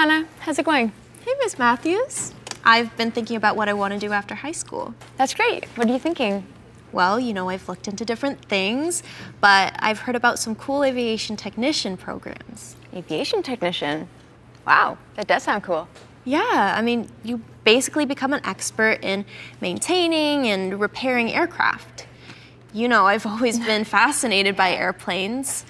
Hana. How's it going? Hey, Miss Matthews. I've been thinking about what I want to do after high school. That's great. What are you thinking? Well, I've looked into different things, but I've heard about some cool aviation technician programs. Aviation technician? Wow, that does sound cool. Yeah, you basically become an expert in maintaining and repairing aircraft. I've always been fascinated by airplanes,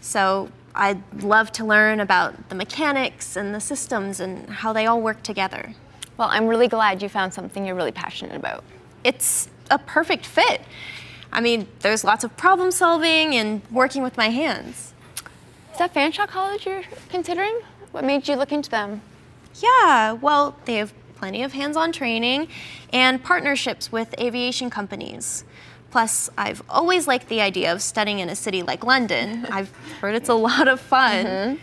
so I'd love to learn about the mechanics and the systems and how they all work together. Well, I'm really glad you found something you're really passionate about. It's a perfect fit. There's lots of problem solving and working with my hands. Is that Fanshawe College you're considering? What made you look into them? Yeah, well, they have plenty of hands-on training and partnerships with aviation companies. Plus, I've always liked the idea of studying in a city like London. I've heard it's a lot of fun,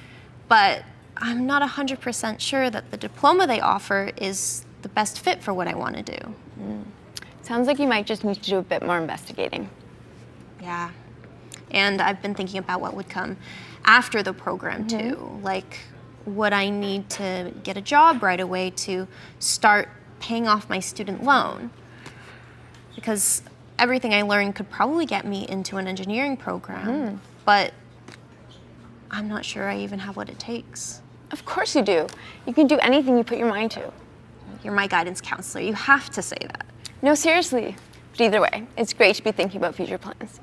but I'm not 100% sure that the diploma they offer is the best fit for what I want to do. Sounds like you might just need to do a bit more investigating. Yeah, and I've been thinking about what would come after the program too. Like, would I need to get a job right away to start paying off my student loan? Because everything I learned could probably get me into an engineering program, but I'm not sure I even have what it takes. Of course you do. You can do anything you put your mind to. You're my guidance counselor. You have to say that. No, seriously. But either way, it's great to be thinking about future plans.